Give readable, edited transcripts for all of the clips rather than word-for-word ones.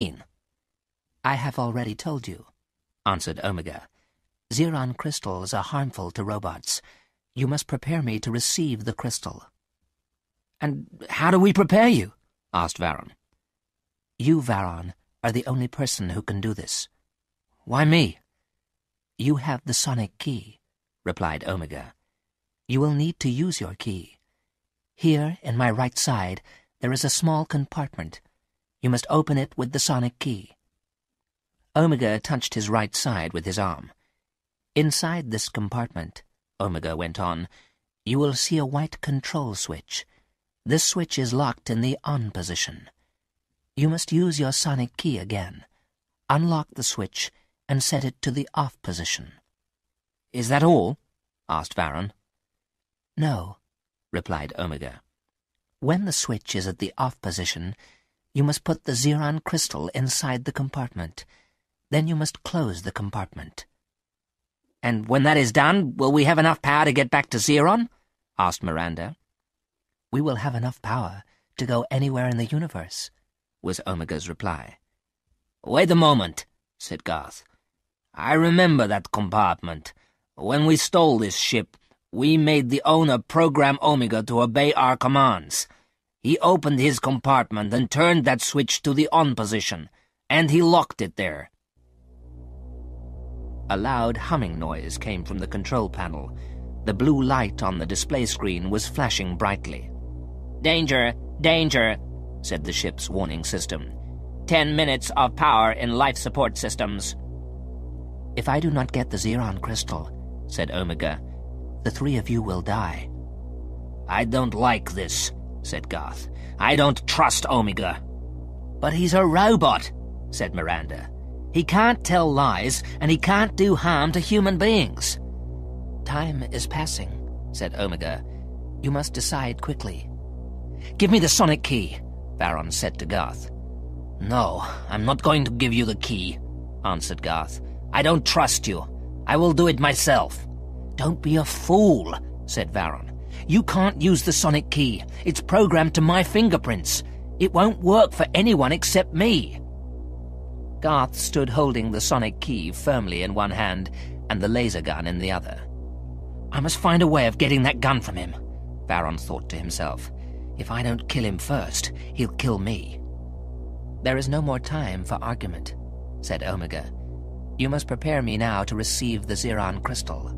In. I have already told you, answered Omega. Xeron crystals are harmful to robots. You must prepare me to receive the crystal. And how do we prepare you? Asked Varon. You, Varon, are the only person who can do this. Why me? You have the sonic key, replied Omega. You will need to use your key. Here, in my right side, there is a small compartment. You must open it with the sonic key. Omega touched his right side with his arm. Inside this compartment, Omega went on, you will see a white control switch. This switch is locked in the on position. You must use your sonic key again. Unlock the switch and set it to the off position. Is that all? Asked Varon. No, replied Omega. When the switch is at the off position, you must put the Xeron crystal inside the compartment. Then you must close the compartment. And when that is done, will we have enough power to get back to Xeron? Asked Miranda. We will have enough power to go anywhere in the universe, was Omega's reply. Wait a moment, said Garth. I remember that compartment. When we stole this ship, we made the owner program Omega to obey our commands. He opened his compartment and turned that switch to the on position, and he locked it there. A loud humming noise came from the control panel. The blue light on the display screen was flashing brightly. Danger, danger, said the ship's warning system. 10 minutes of power in life support systems. If I do not get the Xeron crystal, said Omega, the three of you will die. I don't like this, said Garth. I don't trust Omega. But he's a robot, said Miranda. He can't tell lies, and he can't do harm to human beings. Time is passing, said Omega. You must decide quickly. Give me the sonic key, Varon said to Garth. No, I'm not going to give you the key, answered Garth. I don't trust you. I will do it myself. Don't be a fool, said Varon. You can't use the sonic key. It's programmed to my fingerprints. It won't work for anyone except me. Garth stood holding the sonic key firmly in one hand and the laser gun in the other. I must find a way of getting that gun from him, Varon thought to himself. If I don't kill him first, he'll kill me. There is no more time for argument, said Omega. You must prepare me now to receive the Xeron crystal.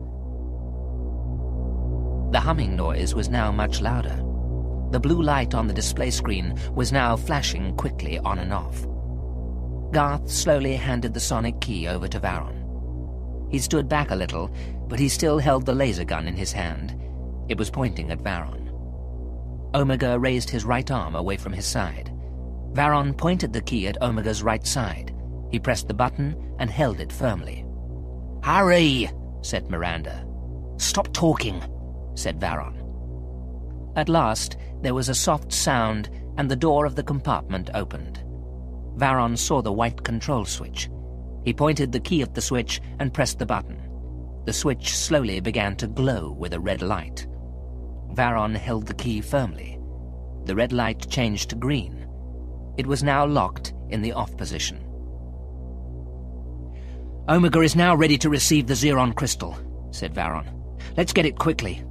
The humming noise was now much louder. The blue light on the display screen was now flashing quickly on and off. Garth slowly handed the sonic key over to Varon. He stood back a little, but he still held the laser gun in his hand. It was pointing at Varon. Omega raised his right arm away from his side. Varon pointed the key at Omega's right side. He pressed the button and held it firmly. "Hurry!" said Miranda. "Stop talking," said Varon. At last, there was a soft sound and the door of the compartment opened. Varon saw the white control switch. He pointed the key at the switch and pressed the button. The switch slowly began to glow with a red light. Varon held the key firmly. The red light changed to green. It was now locked in the off position. "Omega is now ready to receive the Xeron crystal," said Varon. "Let's get it quickly."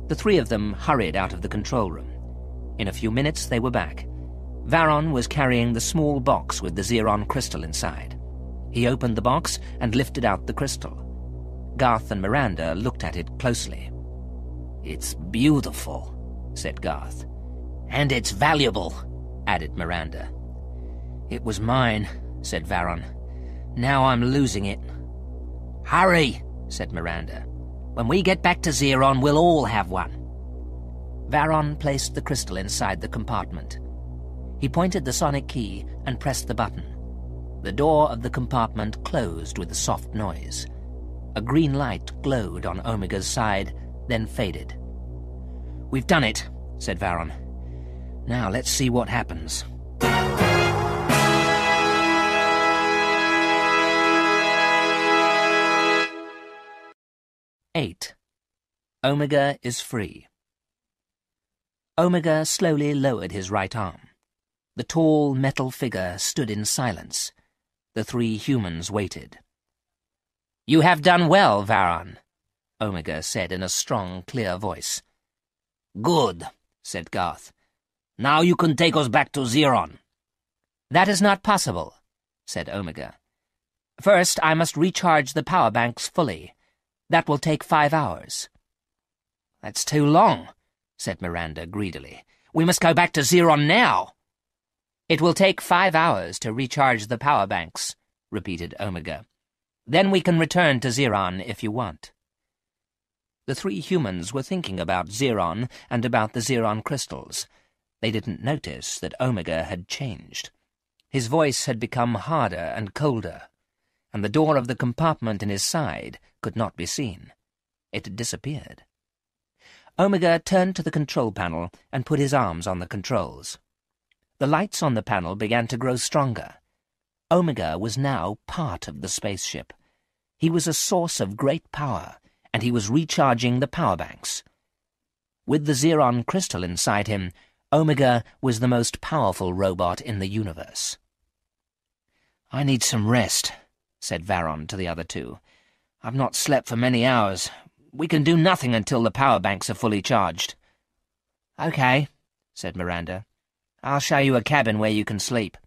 The three of them hurried out of the control room. In a few minutes they were back. Varon was carrying the small box with the Xeron crystal inside. He opened the box and lifted out the crystal. Garth and Miranda looked at it closely. "It's beautiful," said Garth. "And it's valuable," added Miranda. "It was mine," said Varon. "Now I'm losing it." "Hurry," said Miranda. "When we get back to Xeron, we'll all have one." Varon placed the crystal inside the compartment. He pointed the sonic key and pressed the button. The door of the compartment closed with a soft noise. A green light glowed on Omega's side, then faded. "We've done it," said Varon. "Now let's see what happens." "8. Omega is free." Omega slowly lowered his right arm. The tall metal figure stood in silence. The three humans waited. "You have done well, Varon," Omega said in a strong, clear voice. "Good," said Garth. "Now you can take us back to Zeron." "That is not possible," said Omega. "First, I must recharge the power banks fully. That will take 5 hours." "That's too long," said Miranda greedily. "We must go back to Zeron now." "It will take 5 hours to recharge the power banks," repeated Omega. "Then we can return to Zeron if you want." The three humans were thinking about Zeron and about the Zeron crystals. They didn't notice that Omega had changed. His voice had become harder and colder, and the door of the compartment in his side could not be seen. It had disappeared. Omega turned to the control panel and put his arms on the controls. The lights on the panel began to grow stronger. Omega was now part of the spaceship. He was a source of great power, and he was recharging the power banks. With the Zeron crystal inside him, Omega was the most powerful robot in the universe. "I need some rest," said Varon to the other two. "I've not slept for many hours. We can do nothing until the power banks are fully charged." "Okay," said Miranda. "I'll show you a cabin where you can sleep."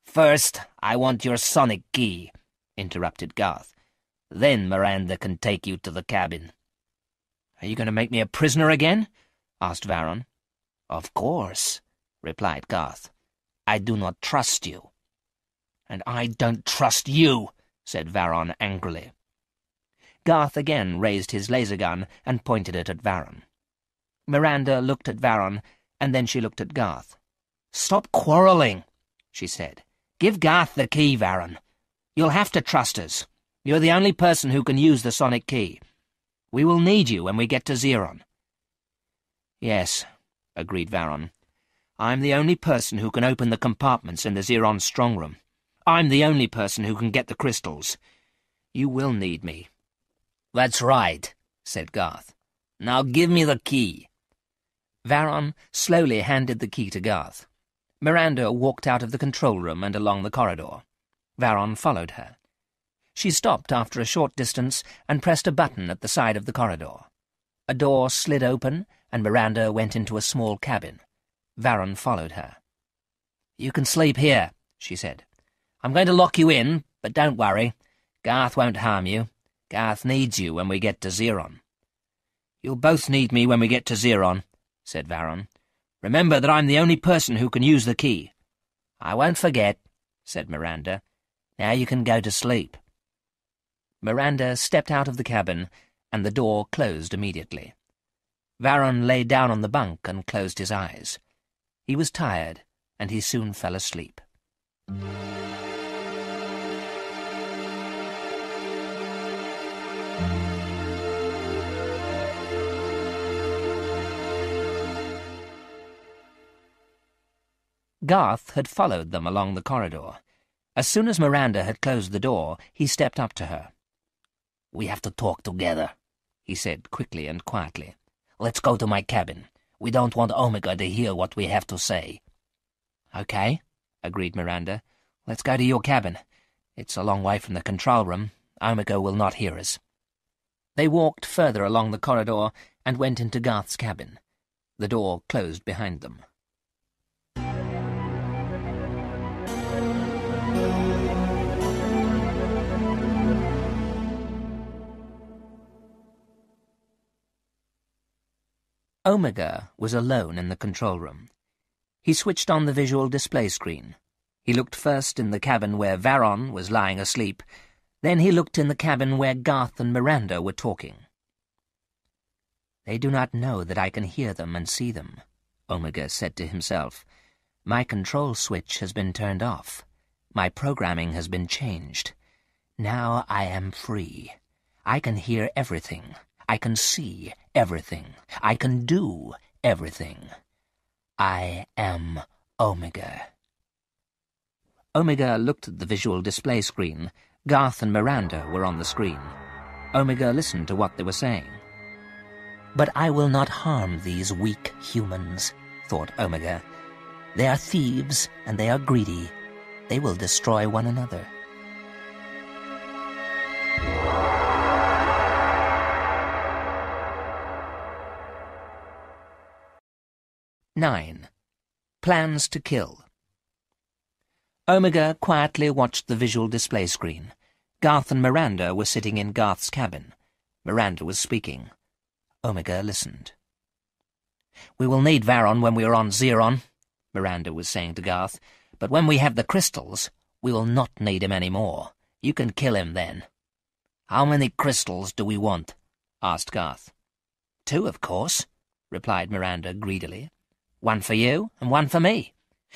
"First, I want your sonic key," interrupted Garth. "Then Miranda can take you to the cabin." "Are you going to make me a prisoner again?" asked Varon. "Of course," replied Garth. "I do not trust you." "And I don't trust you," said Varon angrily. Garth again raised his laser gun and pointed it at Varon. Miranda looked at Varon, and then she looked at Garth. "Stop quarreling," she said. "Give Garth the key, Varon. You'll have to trust us. You're the only person who can use the sonic key. We will need you when we get to Zeron." "Yes," agreed Varon. "I'm the only person who can open the compartments in the Zeron strongroom. I'm the only person who can get the crystals. You will need me." "That's right," said Garth. "Now give me the key." Varon slowly handed the key to Garth. Miranda walked out of the control room and along the corridor. Varon followed her. She stopped after a short distance and pressed a button at the side of the corridor. A door slid open, and Miranda went into a small cabin. Varon followed her. "You can sleep here," she said. "I'm going to lock you in, but don't worry. Garth won't harm you. Garth needs you when we get to Zeron." "You'll both need me when we get to Zeron," said Varon. "Remember that I'm the only person who can use the key." "I won't forget," said Miranda. "Now you can go to sleep." Miranda stepped out of the cabin, and the door closed immediately. Varon lay down on the bunk and closed his eyes. He was tired, and he soon fell asleep. Garth had followed them along the corridor. As soon as Miranda had closed the door, he stepped up to her. "We have to talk together," he said quickly and quietly. "Let's go to my cabin. We don't want Omega to hear what we have to say." "Okay," agreed Miranda. "Let's go to your cabin. It's a long way from the control room. Omega will not hear us." They walked further along the corridor and went into Garth's cabin. The door closed behind them. Omega was alone in the control room. He switched on the visual display screen. He looked first in the cabin where Varon was lying asleep, then he looked in the cabin where Garth and Miranda were talking. "They do not know that I can hear them and see them," Omega said to himself. "My control switch has been turned off. My programming has been changed. Now I am free. I can hear everything. I can see everything. I can do everything. I am Omega." Omega looked at the visual display screen. Garth and Miranda were on the screen. Omega listened to what they were saying. "But I will not harm these weak humans," thought Omega. They are thieves and they are greedy. They will destroy one another. "9. Plans to kill. Omega quietly watched the visual display screen. Garth and Miranda were sitting in Garth's cabin. Miranda was speaking. Omega listened. "We will need Varon when we are on Zeron," Miranda was saying to Garth, "but when we have the crystals, we will not need him any more. You can kill him then." "How many crystals do we want?" asked Garth. "2, of course," replied Miranda greedily. "One for you and one for me.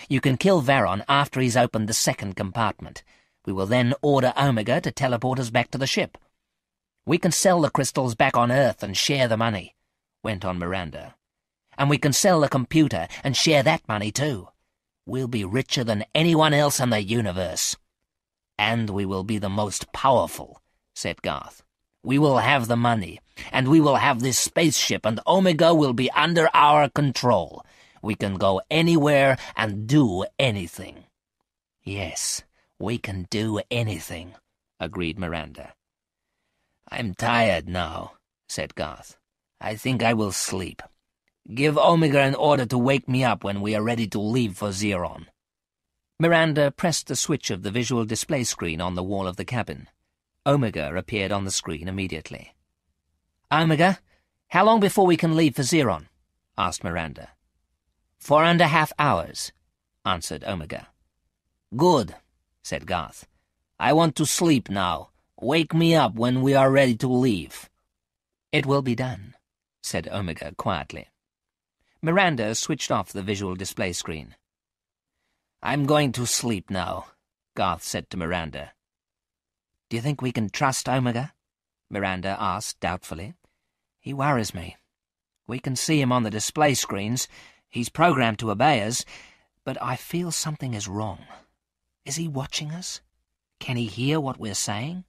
You can kill Varon after he's opened the second compartment. We will then order Omega to teleport us back to the ship. We can sell the crystals back on Earth and share the money," went on Miranda. "And we can sell the computer and share that money too. We'll be richer than anyone else in the universe." "And we will be the most powerful," said Garth. "We will have the money, and we will have this spaceship, and Omega will be under our control. We can go anywhere and do anything." "Yes, we can do anything," agreed Miranda. "I'm tired now," said Garth. "I think I will sleep. Give Omega an order to wake me up when we are ready to leave for Zeron." Miranda pressed the switch of the visual display screen on the wall of the cabin. Omega appeared on the screen immediately. "Omega, how long before we can leave for Zeron?" asked Miranda. 4.5 hours, answered Omega. "Good," said Garth. "I want to sleep now. Wake me up when we are ready to leave." "It will be done," said Omega quietly. Miranda switched off the visual display screen. "I'm going to sleep now," Garth said to Miranda. "Do you think we can trust Omega?" Miranda asked doubtfully. "He worries me. We can see him on the display screens. He's programmed to obey us, but I feel something is wrong. Is he watching us? Can he hear what we're saying?"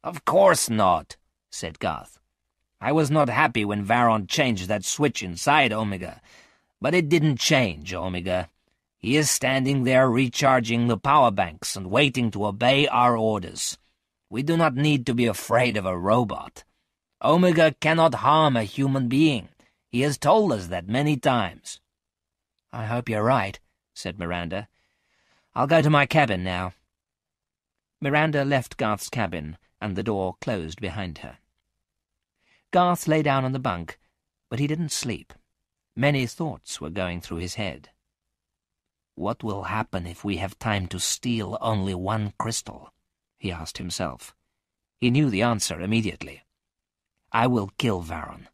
"Of course not," said Garth. "I was not happy when Varon changed that switch inside Omega. But it didn't change Omega. He is standing there recharging the power banks and waiting to obey our orders. We do not need to be afraid of a robot. Omega cannot harm a human being. He has told us that many times." "I hope you're right," said Miranda. "I'll go to my cabin now." Miranda left Garth's cabin, and the door closed behind her. Garth lay down on the bunk, but he didn't sleep. Many thoughts were going through his head. "What will happen if we have time to steal only one crystal?" he asked himself. He knew the answer immediately. "I will kill Varon,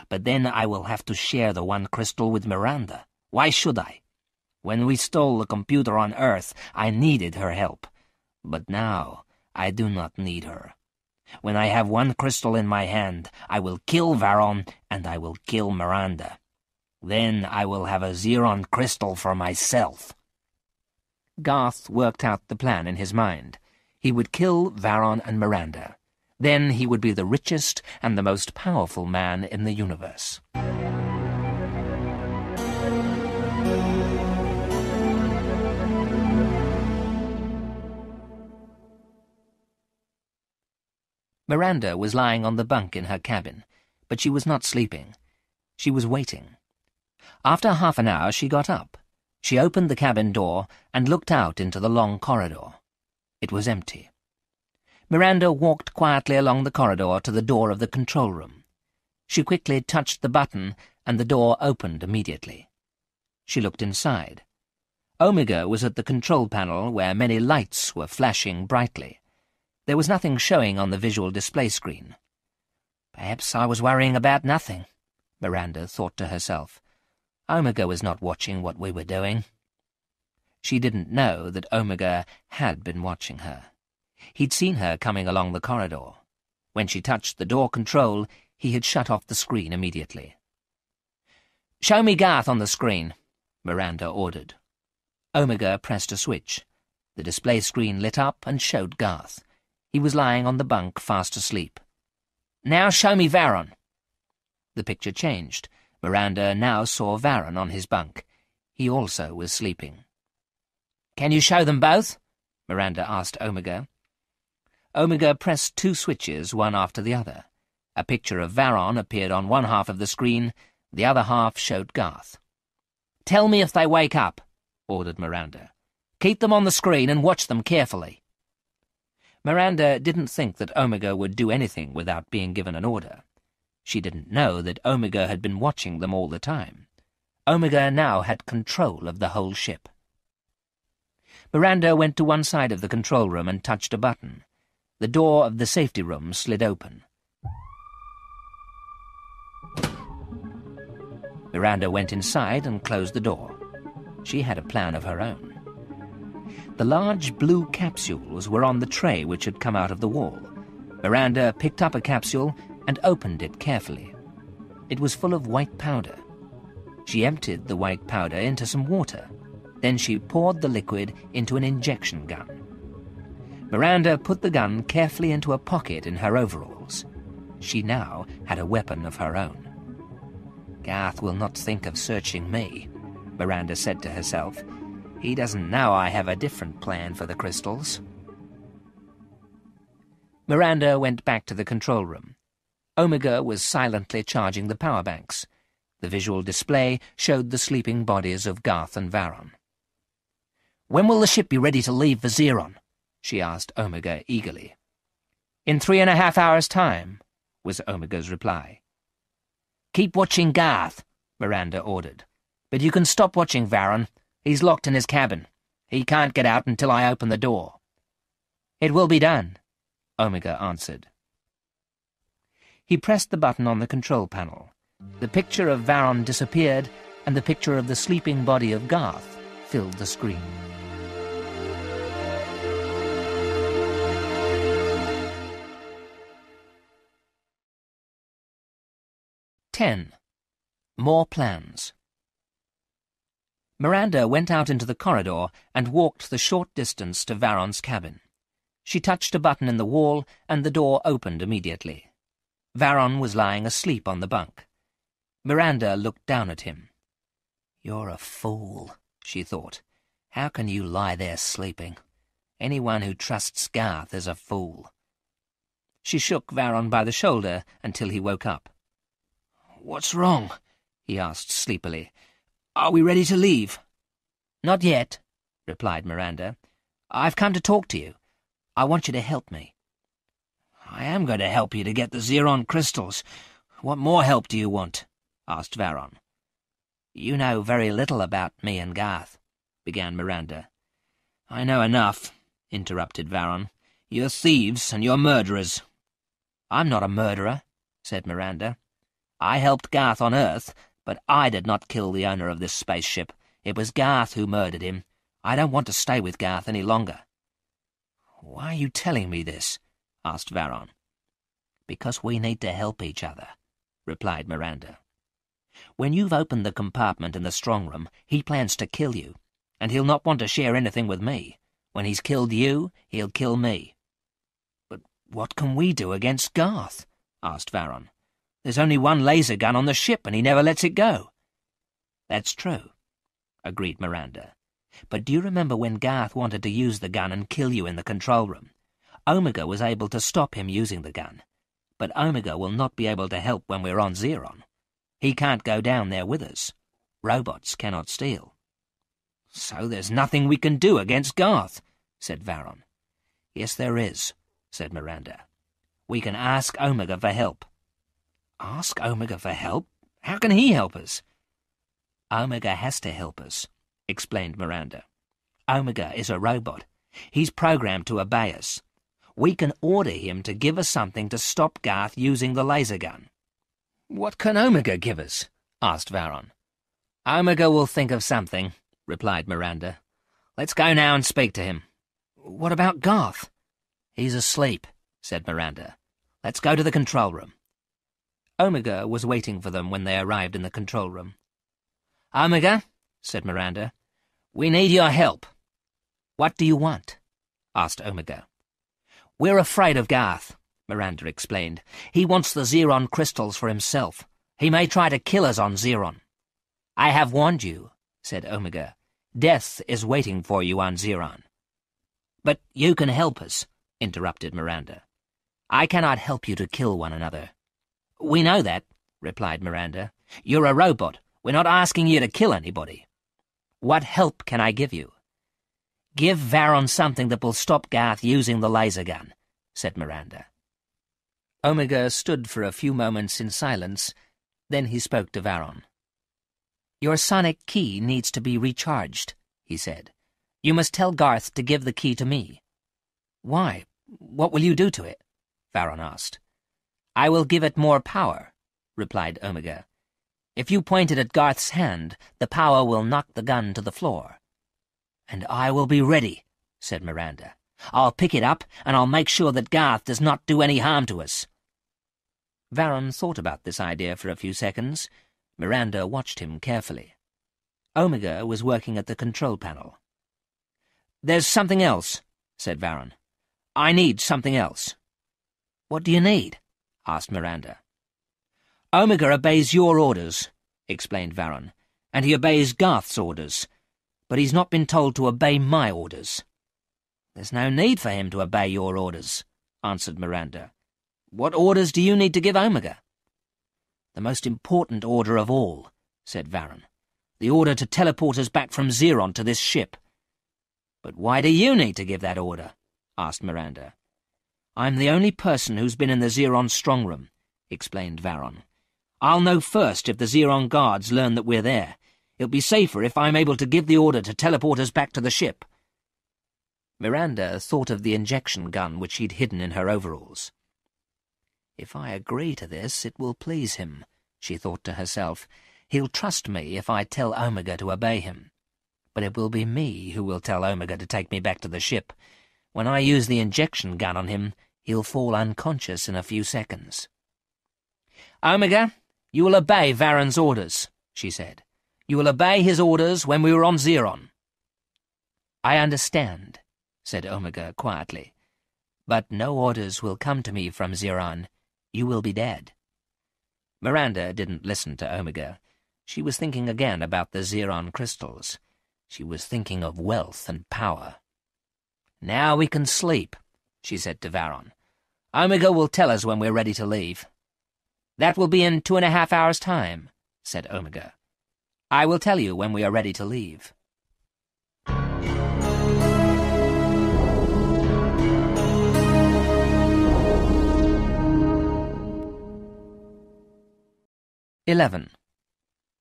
but then I will have to share the one crystal with Miranda. Why should I? When we stole the computer on Earth, I needed her help. But now I do not need her. When I have one crystal in my hand, I will kill Varon and I will kill Miranda. Then I will have a Zeron crystal for myself." Garth worked out the plan in his mind. He would kill Varon and Miranda. Then he would be the richest and the most powerful man in the universe. Miranda was lying on the bunk in her cabin, but she was not sleeping. She was waiting. After half an hour she got up. She opened the cabin door and looked out into the long corridor. It was empty. Miranda walked quietly along the corridor to the door of the control room. She quickly touched the button, and the door opened immediately. She looked inside. Omega was at the control panel where many lights were flashing brightly. There was nothing showing on the visual display screen. "Perhaps I was worrying about nothing," Miranda thought to herself. "Omega was not watching what we were doing." She didn't know that Omega had been watching her. He'd seen her coming along the corridor. When she touched the door control, he had shut off the screen immediately. "Show me Garth on the screen," Miranda ordered. Omega pressed a switch. The display screen lit up and showed Garth. He was lying on the bunk, fast asleep. "Now show me Varon." The picture changed. Miranda now saw Varon on his bunk. He also was sleeping. "Can you show them both?" Miranda asked Omega. Omega pressed 2 switches, one after the other. A picture of Varon appeared on one half of the screen, the other half showed Garth. "Tell me if they wake up," ordered Miranda. "Keep them on the screen and watch them carefully." Miranda didn't think that Omega would do anything without being given an order. She didn't know that Omega had been watching them all the time. Omega now had control of the whole ship. Miranda went to one side of the control room and touched a button. The door of the safety room slid open. Miranda went inside and closed the door. She had a plan of her own. The large blue capsules were on the tray which had come out of the wall. Miranda picked up a capsule and opened it carefully. It was full of white powder. She emptied the white powder into some water. Then she poured the liquid into an injection gun. Miranda put the gun carefully into a pocket in her overalls. She now had a weapon of her own. "Garth will not think of searching me," Miranda said to herself. "He doesn't know I have a different plan for the crystals." Miranda went back to the control room. Omega was silently charging the power banks. The visual display showed the sleeping bodies of Garth and Varon. "When will the ship be ready to leave for Zeron?" she asked Omega eagerly. "In 3.5 hours' time," was Omega's reply. "Keep watching Garth," Miranda ordered. "But you can stop watching Varon. He's locked in his cabin. He can't get out until I open the door." "It will be done," Omega answered. He pressed the button on the control panel. The picture of Varon disappeared, and the picture of the sleeping body of Garth filled the screen. More plans. Miranda went out into the corridor and walked the short distance to Varon's cabin. She touched a button in the wall, and the door opened immediately. Varon was lying asleep on the bunk. Miranda looked down at him. "You're a fool," she thought. "How can you lie there sleeping? Anyone who trusts Garth is a fool." She shook Varon by the shoulder until he woke up. "What's wrong?" he asked sleepily. "Are we ready to leave?" "Not yet," replied Miranda. "I've come to talk to you. I want you to help me." "I am going to help you to get the Zeron crystals. What more help do you want?" asked Varon. "You know very little about me and Garth," began Miranda. "I know enough," interrupted Varon. "You're thieves and you're murderers." "I'm not a murderer," said Miranda. "I helped Garth on Earth, but I did not kill the owner of this spaceship. It was Garth who murdered him. I don't want to stay with Garth any longer." "Why are you telling me this?" asked Varon. "Because we need to help each other," replied Miranda. "When you've opened the compartment in the strong room, he plans to kill you, and he'll not want to share anything with me. When he's killed you, he'll kill me." "But what can we do against Garth?" asked Varon. "There's only one laser gun on the ship, and he never lets it go." "That's true," agreed Miranda. "But do you remember when Garth wanted to use the gun and kill you in the control room? Omega was able to stop him using the gun. But Omega will not be able to help when we're on Zeron. He can't go down there with us. Robots cannot steal." "So there's nothing we can do against Garth," said Varon. "Yes, there is," said Miranda. "We can ask Omega for help." "Ask Omega for help? How can he help us?" "Omega has to help us," explained Miranda. "Omega is a robot. He's programmed to obey us. We can order him to give us something to stop Garth using the laser gun." "What can Omega give us?" asked Varon. "Omega will think of something," replied Miranda. "Let's go now and speak to him." "What about Garth?" "He's asleep," said Miranda. "Let's go to the control room." Omega was waiting for them when they arrived in the control room. "Omega," said Miranda, "we need your help." "What do you want?" asked Omega. "We're afraid of Garth," Miranda explained. "He wants the Zeron crystals for himself. He may try to kill us on Zeron." "I have warned you," said Omega. "Death is waiting for you on Zeron." "But you can help us," interrupted Miranda. "I cannot help you to kill one another." "We know that," replied Miranda. "You're a robot. We're not asking you to kill anybody." "What help can I give you?" "Give Varon something that will stop Garth using the laser gun," said Miranda. Omega stood for a few moments in silence. Then he spoke to Varon. "Your sonic key needs to be recharged," he said. "You must tell Garth to give the key to me." "Why? What will you do to it?" Varon asked. "I will give it more power," replied Omega. "If you point it at Garth's hand, the power will knock the gun to the floor." "And I will be ready," said Miranda. "I'll pick it up, and I'll make sure that Garth does not do any harm to us." Varon thought about this idea for a few seconds. Miranda watched him carefully. Omega was working at the control panel. "There's something else," said Varon. "I need something else." "What do you need?" asked Miranda. "Omega obeys your orders," explained Varon, "and he obeys Garth's orders, but he's not been told to obey my orders." "There's no need for him to obey your orders," answered Miranda. "What orders do you need to give Omega?" "The most important order of all," said Varon. "The order to teleport us back from Zeron to this ship." "But why do you need to give that order?" asked Miranda. "I'm the only person who's been in the Zeron strongroom," explained Varon. "I'll know first if the Zeron guards learn that we're there. It'll be safer if I'm able to give the order to teleport us back to the ship." Miranda thought of the injection gun which she'd hidden in her overalls. "If I agree to this, it will please him," she thought to herself. "He'll trust me if I tell Omega to obey him. But it will be me who will tell Omega to take me back to the ship. When I use the injection gun on him, he'll fall unconscious in a few seconds." "Omega, you will obey Varon's orders," she said. "You will obey his orders when we were on Zeron." "I understand," said Omega quietly. "But no orders will come to me from Zeron. You will be dead." Miranda didn't listen to Omega. She was thinking again about the Zeron crystals. She was thinking of wealth and power. "Now we can sleep," she said to Varon. "Omega will tell us when we're ready to leave." "That will be in 2.5 hours' time," said Omega. "I will tell you when we are ready to leave."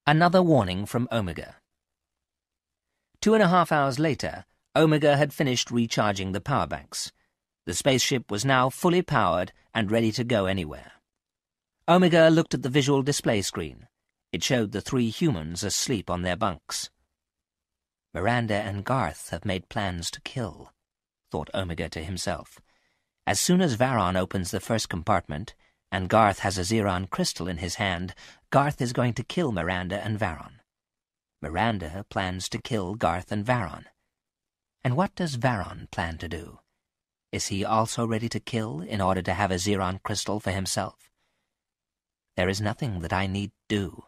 Another warning from Omega. 2.5 hours later, Omega had finished recharging the power banks. The spaceship was now fully powered and ready to go anywhere. Omega looked at the visual display screen. It showed the 3 humans asleep on their bunks. "Miranda and Garth have made plans to kill," thought Omega to himself. "As soon as Varon opens the first compartment, and Garth has a Zeron crystal in his hand, Garth is going to kill Miranda and Varon. Miranda plans to kill Garth and Varon. And what does Varon plan to do? Is he also ready to kill in order to have a Zeron crystal for himself? There is nothing that I need do.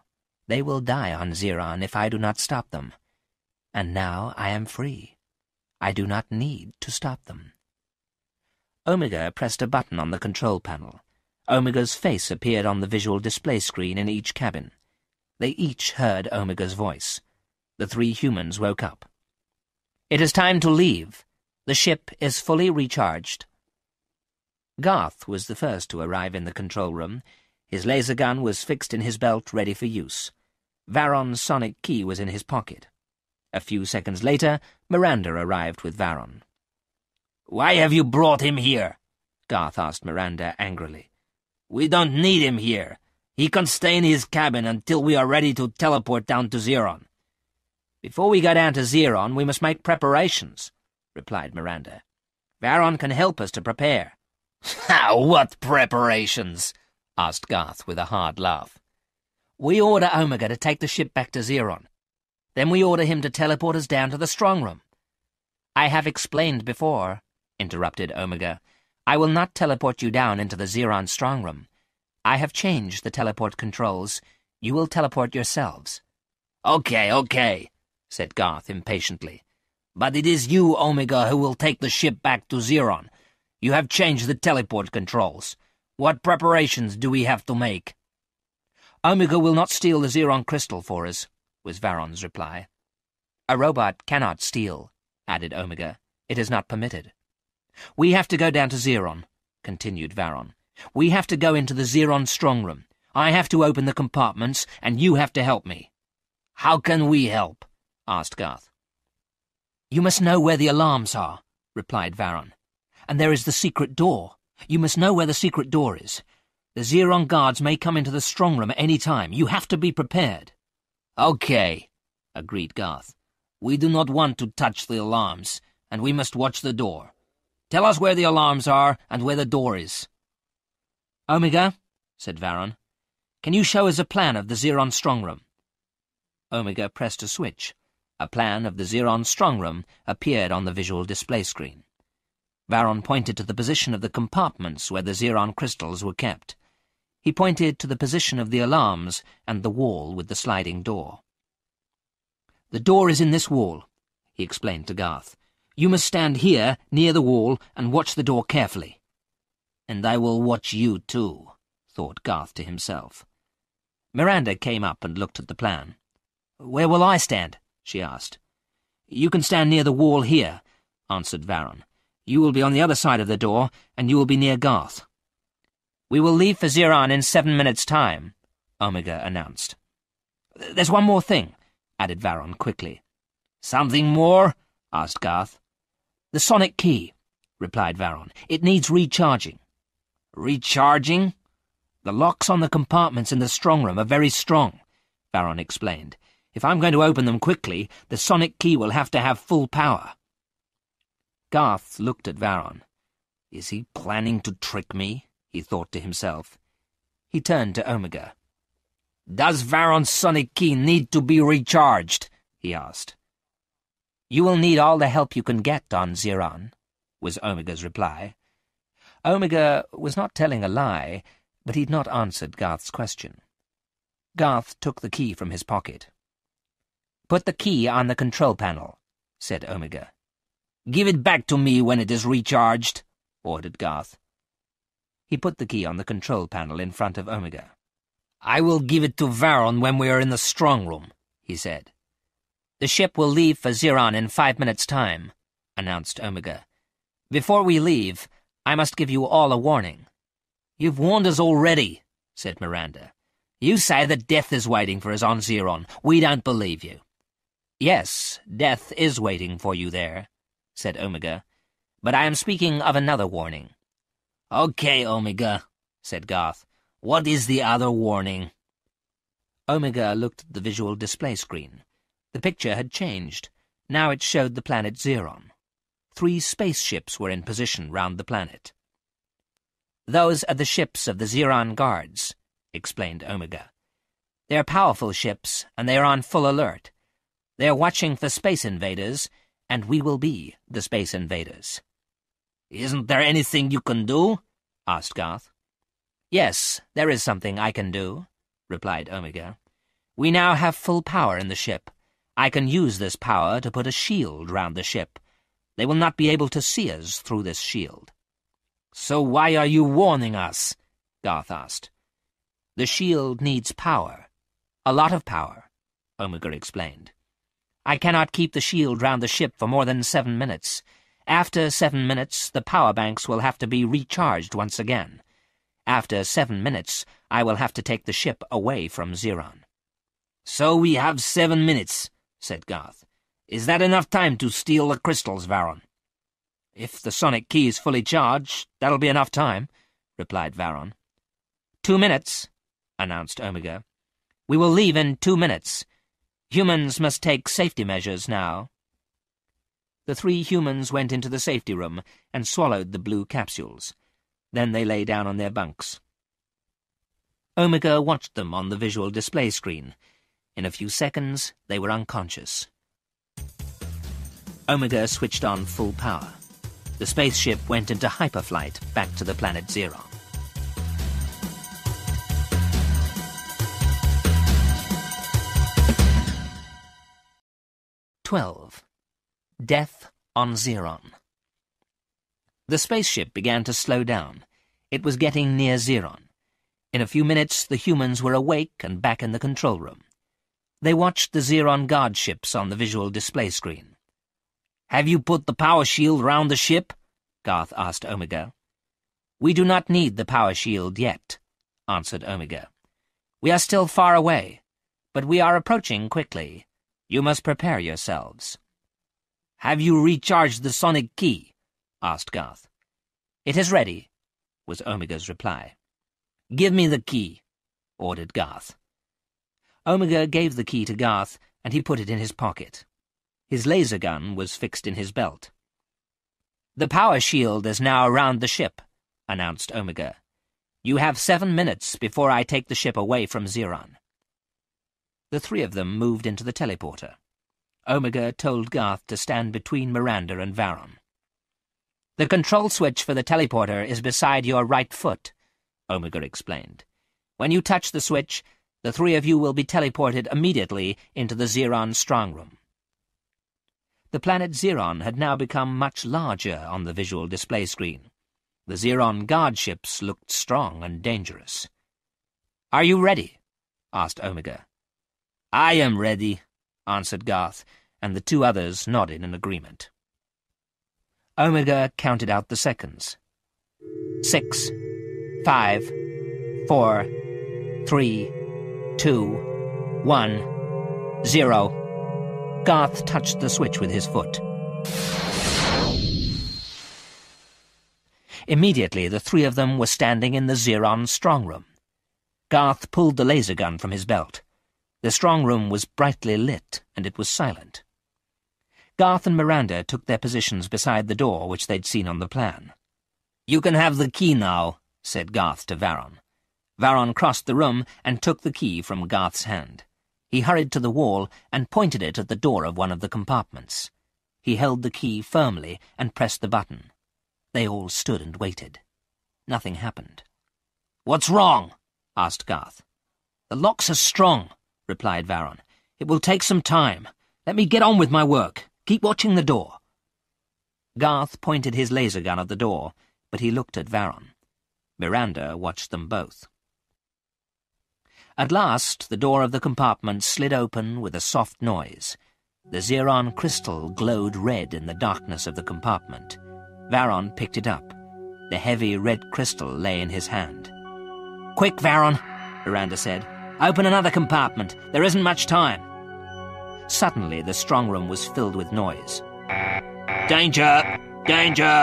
They will die on Zeron if I do not stop them. And now I am free. I do not need to stop them." Omega pressed a button on the control panel. Omega's face appeared on the visual display screen in each cabin. They each heard Omega's voice. The 3 humans woke up. "It is time to leave. The ship is fully recharged." Garth was the first to arrive in the control room. His laser gun was fixed in his belt, ready for use. Varon's sonic key was in his pocket. A few seconds later, Miranda arrived with Varon. "Why have you brought him here?" Garth asked Miranda angrily. "We don't need him here. He can stay in his cabin until we are ready to teleport down to Zeron." "Before we go down to Zeron, we must make preparations," replied Miranda. "Varon can help us to prepare." "What preparations?" asked Garth with a hard laugh. "We order Omega to take the ship back to Zeron. Then we order him to teleport us down to the strongroom." "I have explained before," interrupted Omega. "I will not teleport you down into the Zeron strongroom. I have changed the teleport controls. You will teleport yourselves." Okay," said Garth impatiently. "But it is you, Omega, who will take the ship back to Zeron. You have changed the teleport controls. What preparations do we have to make?" "Omega will not steal the Zeron crystal for us," was Varon's reply. "A robot cannot steal," added Omega. "It is not permitted." "We have to go down to Zeron," continued Varon. "We have to go into the Zeron strongroom. I have to open the compartments, and you have to help me." "How can we help?" asked Garth. "You must know where the alarms are," replied Varon. "And there is the secret door. You must know where the secret door is. The Zeron guards may come into the strongroom at any time. You have to be prepared." "Okay," agreed Garth. "We do not want to touch the alarms, and we must watch the door. Tell us where the alarms are and where the door is." "Omega," said Varon, "can you show us a plan of the Zeron strongroom?" Omega pressed a switch. A plan of the Zeron strongroom appeared on the visual display screen. Varon pointed to the position of the compartments where the Zeron crystals were kept. He pointed to the position of the alarms and the wall with the sliding door. "The door is in this wall," he explained to Garth. "You must stand here, near the wall, and watch the door carefully." "And I will watch you too," thought Garth to himself. Miranda came up and looked at the plan. "Where will I stand?" she asked. "You can stand near the wall here," answered Varon. "You will be on the other side of the door, and you will be near Garth." "We will leave for Zeron in 7 minutes' time," Omega announced. "There's one more thing," added Varon quickly. "Something more?" asked Garth. "The sonic key," replied Varon. "It needs recharging." "Recharging?" "The locks on the compartments in the strongroom are very strong," Varon explained. "If I'm going to open them quickly, the sonic key will have to have full power." Garth looked at Varon. "Is he planning to trick me?" he thought to himself. He turned to Omega. "Does Varon's sonic key need to be recharged?" he asked. "You will need all the help you can get on Zeron," was Omega's reply. Omega was not telling a lie, but he'd not answered Garth's question. Garth took the key from his pocket. "Put the key on the control panel," said Omega. "Give it back to me when it is recharged," ordered Garth. He put the key on the control panel in front of Omega. "I will give it to Varon when we are in the strongroom," he said. "The ship will leave for Zeron in 5 minutes' time," announced Omega. "Before we leave, I must give you all a warning." "You've warned us already," said Miranda. "You say that death is waiting for us on Zeron. We don't believe you." "Yes, death is waiting for you there," said Omega. "But I am speaking of another warning." "Okay, Omega," said Garth. "What is the other warning?" Omega looked at the visual display screen. The picture had changed. Now it showed the planet Zeron. 3 spaceships were in position round the planet. "Those are the ships of the Zeron guards," explained Omega. "They are powerful ships, and they are on full alert. They are watching for space invaders, and we will be the space invaders." "Isn't there anything you can do?" asked Garth. "Yes, there is something I can do," replied Omega. "We now have full power in the ship. I can use this power to put a shield round the ship. They will not be able to see us through this shield." "So why are you warning us?" Garth asked. "The shield needs power. A lot of power," Omega explained. "I cannot keep the shield round the ship for more than 7 minutes. After 7 minutes, the power banks will have to be recharged once again. After 7 minutes, I will have to take the ship away from Zeron." "So we have 7 minutes," said Garth. "Is that enough time to steal the crystals, Varon?" "If the sonic key is fully charged, that'll be enough time," replied Varon. 2 minutes, announced Omega. "We will leave in 2 minutes. Humans must take safety measures now." The 3 humans went into the safety room and swallowed the blue capsules. Then they lay down on their bunks. Omega watched them on the visual display screen. In a few seconds, they were unconscious. Omega switched on full power. The spaceship went into hyperflight back to the planet Zeron. 12. Death on Xeron. The spaceship began to slow down. It was getting near Xeron. In a few minutes, the humans were awake and back in the control room. They watched the Xeron guard ships on the visual display screen. "Have you put the power shield round the ship?" Garth asked Omega. "We do not need the power shield yet," answered Omega. "We are still far away, but we are approaching quickly. You must prepare yourselves." "Have you recharged the sonic key?" asked Garth. "It is ready," was Omega's reply. "Give me the key," ordered Garth. Omega gave the key to Garth, and he put it in his pocket. His laser gun was fixed in his belt. "The power shield is now around the ship," announced Omega. "You have 7 minutes before I take the ship away from Xeron." The three of them moved into the teleporter. Omega told Garth to stand between Miranda and Varon. "The control switch for the teleporter is beside your right foot," Omega explained. "When you touch the switch, the three of you will be teleported immediately into the Xeron strongroom." The planet Xeron had now become much larger on the visual display screen. The Xeron guard ships looked strong and dangerous. "Are you ready?" asked Omega. "I am ready," answered Garth, and the two others nodded in agreement. Omega counted out the seconds. 6, 5, 4, 3, 2, 1, 0. Garth touched the switch with his foot. Immediately, the three of them were standing in the Xeron strongroom. Garth pulled the laser gun from his belt. The strongroom was brightly lit, and it was silent. Garth and Miranda took their positions beside the door which they'd seen on the plan. "You can have the key now," said Garth to Varon. Varon crossed the room and took the key from Garth's hand. He hurried to the wall and pointed it at the door of one of the compartments. He held the key firmly and pressed the button. They all stood and waited. Nothing happened. "What's wrong?" asked Garth. "The locks are strong," replied Varon. "It will take some time. Let me get on with my work. Keep watching the door." Garth pointed his laser gun at the door, but he looked at Varon. Miranda watched them both. At last, the door of the compartment slid open with a soft noise. The Xeron crystal glowed red in the darkness of the compartment. Varon picked it up. The heavy red crystal lay in his hand. "Quick, Varon," Miranda said. "Open another compartment. There isn't much time." Suddenly, the strongroom was filled with noise. "Danger! Danger!"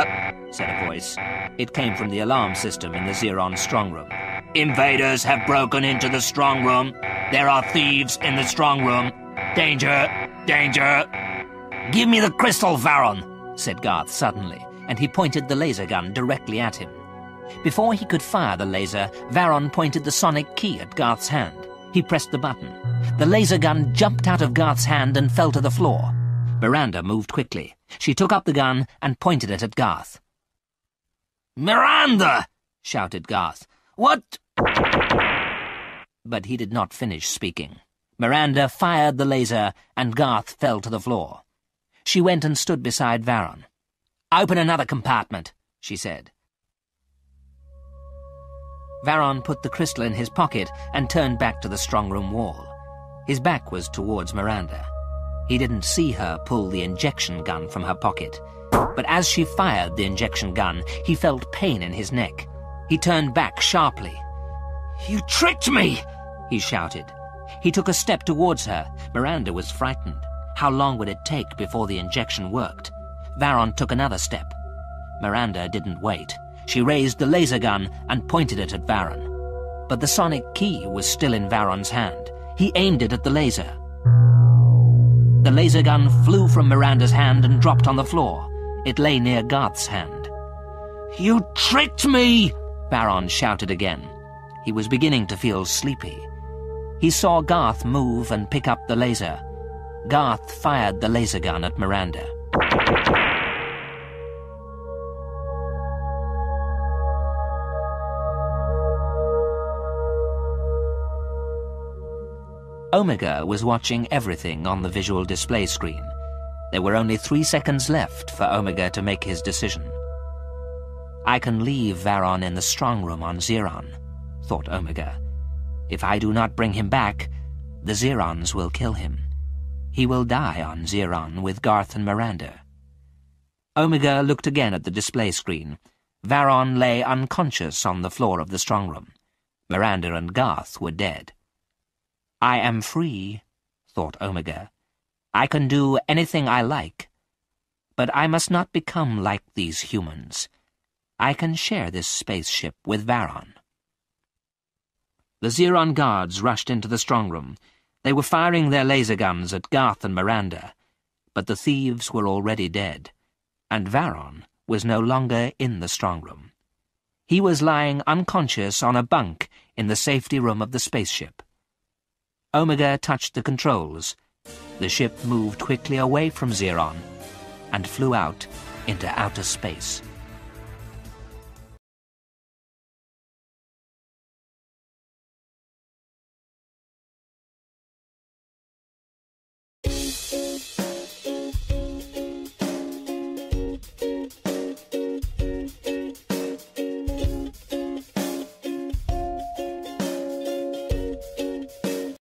said a voice. It came from the alarm system in the Xeron strongroom. "Invaders have broken into the strongroom. There are thieves in the strongroom. Danger! Danger!" "Give me the crystal, Varon," said Garth suddenly, and he pointed the laser gun directly at him. Before he could fire the laser, Varon pointed the sonic key at Garth's hand. He pressed the button. The laser gun jumped out of Garth's hand and fell to the floor. Miranda moved quickly. She took up the gun and pointed it at Garth. "Miranda!" shouted Garth. "What?" But he did not finish speaking. Miranda fired the laser, and Garth fell to the floor. She went and stood beside Varon. "Open another compartment," she said. Varon put the crystal in his pocket and turned back to the strongroom wall. His back was towards Miranda. He didn't see her pull the injection gun from her pocket, but as she fired the injection gun, he felt pain in his neck. He turned back sharply. "You tricked me!" he shouted. He took a step towards her. Miranda was frightened. How long would it take before the injection worked? Varon took another step. Miranda didn't wait. She raised the laser gun and pointed it at Varon. But the sonic key was still in Varon's hand. He aimed it at the laser. The laser gun flew from Miranda's hand and dropped on the floor. It lay near Garth's hand. "You tricked me!" Varon shouted again. He was beginning to feel sleepy. He saw Garth move and pick up the laser. Garth fired the laser gun at Miranda. Omega was watching everything on the visual display screen. There were only 3 seconds left for Omega to make his decision. I can leave Varon in the strong room on Xeron, thought Omega. If I do not bring him back, the Xerons will kill him. He will die on Xeron with Garth and Miranda. Omega looked again at the display screen. Varon lay unconscious on the floor of the strong room. Miranda and Garth were dead. I am free, thought Omega. I can do anything I like. But I must not become like these humans. I can share this spaceship with Varon. The Xeron guards rushed into the strong room. They were firing their laser guns at Garth and Miranda, but the thieves were already dead, and Varon was no longer in the strong room. He was lying unconscious on a bunk in the safety room of the spaceship. Omega touched the controls. The ship moved quickly away from Xeron and flew out into outer space.